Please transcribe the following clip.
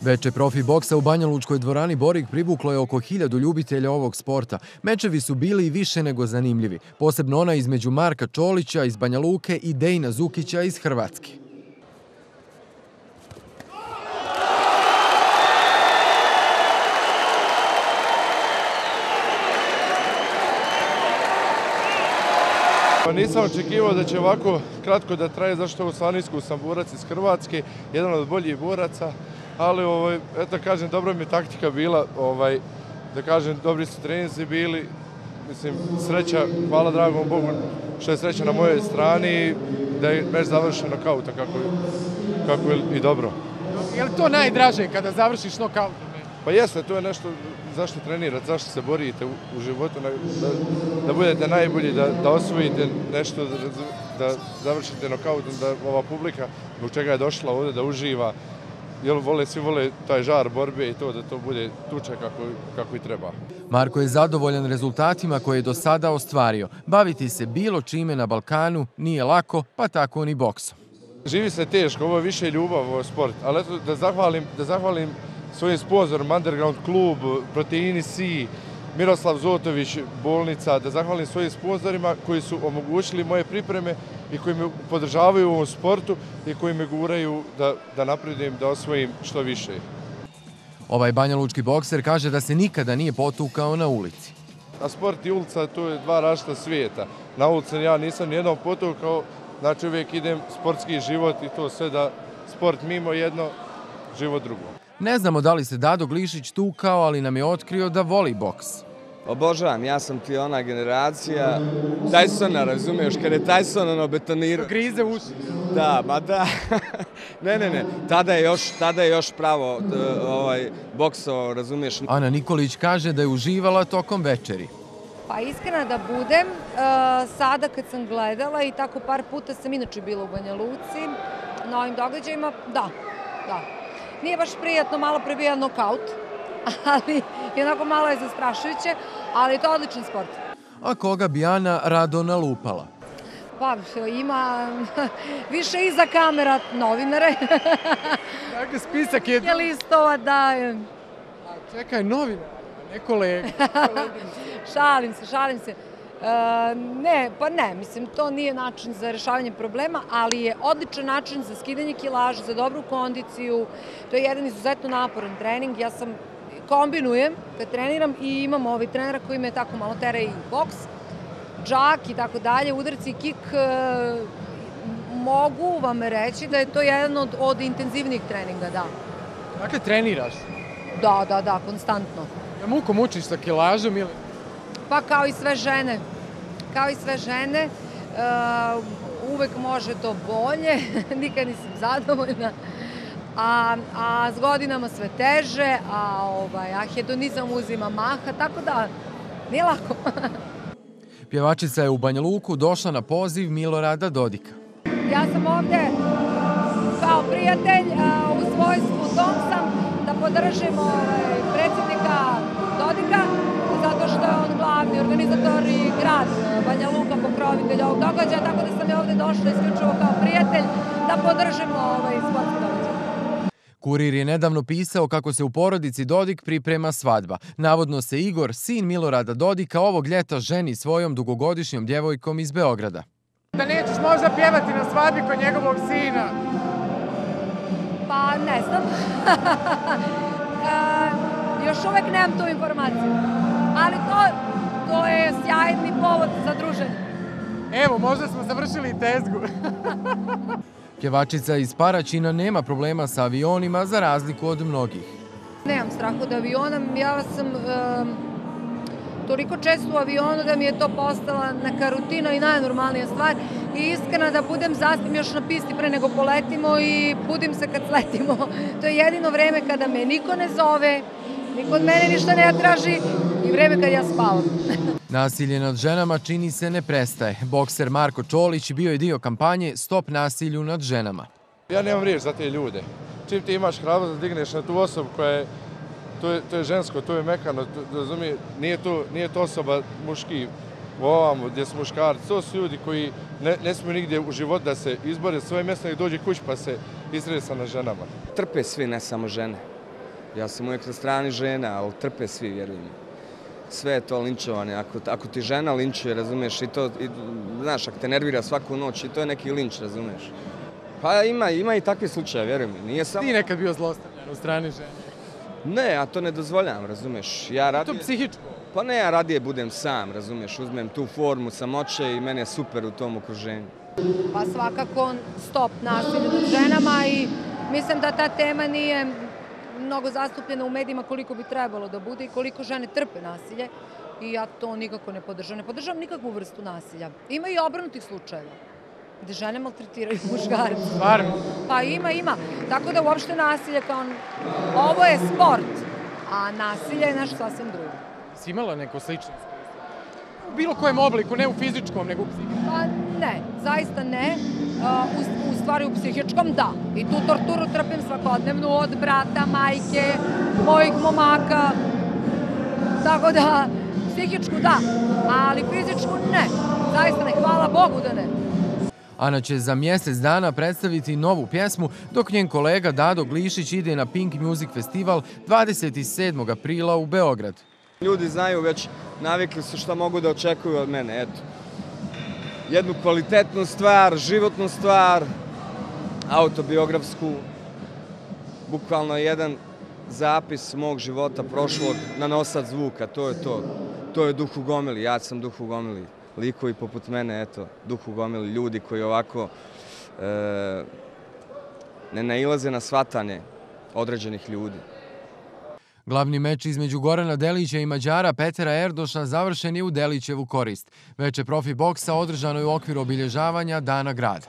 Veče profi boksa u Banjalučkoj dvorani Borik privuklo je oko 1000 ljubitelja ovog sporta. Mečevi su bili i više nego zanimljivi, posebno ona između Marka Čolića iz Banja Luke i Dejna Zukića iz Hrvatske. Nisam očekivao da će ovako kratko da traje, zašto u Slanisku sam borac iz Hrvatske, jedan od boljih boraca, ali eto kažem, dobra mi je taktika bila, da kažem, dobri su treninzi bili, mislim, sreća, hvala dragom Bogu što je sreća na mojoj strani, da je meč završen nokauta kako je i dobro. Je li to najdraže kada završiš nokautom? Pa jeste, to je nešto zašto trenirate, zašto se borite u životu, da budete najbolji, da osvojite nešto, da završite nokautom, da ova publika zbog čega je došla ovdje da uživa, jer svi vole taj žar borbe i to da to bude tuča kako i treba. Marko je zadovoljan rezultatima koje je do sada ostvario. Baviti se bilo čime na Balkanu nije lako, pa tako ni boksom. Živi se teško, ovo je više ljubav, ovo je sport, ali eto da zahvalim svojim sponzorom Underground klub, Proteini C, Miroslav Zotović, bolnica, da zahvalim svojim sponzorima koji su omogućili moje pripreme i koji me podržavaju u ovom sportu i koji me guraju da napredujem, da osvojim što više. Ovaj banjalučki bokser kaže da se nikada nije potukao na ulici. A sport i ulica, to je dva različita svijeta. Na ulici ja nisam nijednom potukao, znači uvijek idem sportski život i to sve da sport mimo jedno, život drugo. Ne znamo da li se Dado Glišić tukao, ali nam je otkrio da voli boks. Obožavam, ja sam ti ona generacija Tysona, razumiješ, kad je Tyson ono betonirao. Grize uši. Da, ma da. Ne, tada je još pravo boksao, razumiješ. Ana Nikolić kaže da je uživala tokom večeri. Pa iskreno da budem, sada kad sam gledala i tako par puta sam inače bila u Banja Luci, na ovim događajima, da. Nije baš prijatno, malo pre bio nokaut, ali jednako malo je zastrašujuće, ali to je odličan sport. A koga bi Ana rado nalupala? Pa ima više iza kamera novinare. Dakle, spisak je... listova, da. Čekaj, novinare, ne kolega. Šalim se. Ne, mislim, to nije način za rešavanje problema, ali je odličan način za skidanje kilaža, za dobru kondiciju. To je jedan izuzetno naporan trening. Ja sam kombinujem kad treniram i imam trenera koji me tako malo tera i boks, džak i tako dalje, udarci i kik. Mogu vam reći da je to jedan od intenzivnijih treninga, da. Dakle, treniraš? Da, konstantno. Ja muko mučiš sa kilažom ili... Pa kao i sve žene, uvek može to bolje, nikad nisam zadovoljna, a s godinama sve teže, a hedonizam uzima maha, tako da nije lako. Pjevačica je u Banja Luku došla na poziv Milorada Dodika. Ja sam ovde kao prijatelj, u svojstvu tom sam da podržim predsjednika Dodika, zato što je on glavni organizator i grad Banja Luka, pokrovitelj ovog događaja, tako da sam je ovde došla isključivo kao prijatelj da podržimo sportski događaj. Kurir je nedavno pisao kako se u porodici Dodik priprema svadba. Navodno se Igor, sin Milorada Dodika, ovog ljeta ženi svojom dugogodišnjom djevojkom iz Beograda. Da nećeš možda pjevati na svadbi kod njegovog sina? Pa ne znam. Još uvek nemam tu informaciju. Ali to je sjajni povod za druženje. Evo, možda smo završili i tezgu. Pjevačica iz Paraćina nema problema sa avionima za razliku od mnogih. Nemam strah od aviona. Ja sam toliko često u avionu da mi je to postala neka rutina i najnormalnija stvar. I iskreno da budem zaspim još na pisti pre nego poletimo i budim se kad sletimo. To je jedino vreme kada me niko ne zove, niko od mene ništa ne traži i vreme kad ja spavam. Nasilje nad ženama čini se ne prestaje. Bokser Marko Čolić bio je dio kampanje Stop nasilju nad ženama. Ja nemam riječ za te ljude. Čim ti imaš hrabrost da digneš na tu osobu koja je, to je žensko, to je mekano, razumije, nije to osoba muški ovamo gdje su muškarci. To su ljudi koji ne smiju nigdje u život da se izbore svoje mjesto, nek dođe kuć pa se izresa na ženama. Trpe svi, ne samo žene. Ja sam uvijek na strani žena, ali trpe svi, vjerujem. Sve je to linčovanje. Ako ti žena linčuje, razumiješ, znaš, ako te nervira svaku noć, i to je neki linč, razumiješ. Pa ima i takve slučaje, vjerujem. Nije samo... Ti nekad bio zlostavljan u strani žene? Ne, ja to ne dozvoljam, razumiješ. To psihičko? Pa ne, ja radije budem sam, razumiješ, uzmem tu formu samoće i meni je super u tom okruženju. Pa svakako stop nasilju nad ženama i mislim da ta tema nije mnogo zastupljena u medijima koliko bi trebalo da bude i koliko žene trpe nasilje i ja to nikako ne podržavam. Ne podržavam nikakvu vrstu nasilja. Ima i obrnutih slučajeva gde žene maltretiraju muškarce. Stvarno? Pa ima. Tako da uopšte nasilje kao... Ovo je sport, a nasilje je nešto sasvim drugo. Si imala neko slično iskustvo? U bilo kojem obliku, ne u fizičkom, nego u psihičkom? Pa ne, zaista ne. U stvari u psihičkom da. I tu torturu trpim svakodnevno od brata, majke, mojih momaka. Tako da, psihičku da, ali fizičku ne. Zaista ne, hvala Bogu da ne. Ana će za mjesec dana predstaviti novu pjesmu, dok njen kolega Dado Glišić ide na Pink Music Festival 27. aprila u Beograd. Ljudi znaju već, navikli su šta mogu da očekuju od mene, eto. Jednu kvalitetnu stvar, životnu stvar, autobiografsku, bukvalno jedan zapis mog života prošlog na nosac zvuka, to je to. To je Duh u gomili, ja sam Duh u gomili. Likovi poput mene, eto, Duh u gomili, ljudi koji ovako ne nailaze na shvatanje određenih ljudi. Glavni meč između Gorana Delića i Mađara Petera Erdoša završen je u Delićevu korist. Veče profi boksa održano je u okviru obilježavanja Dana grada.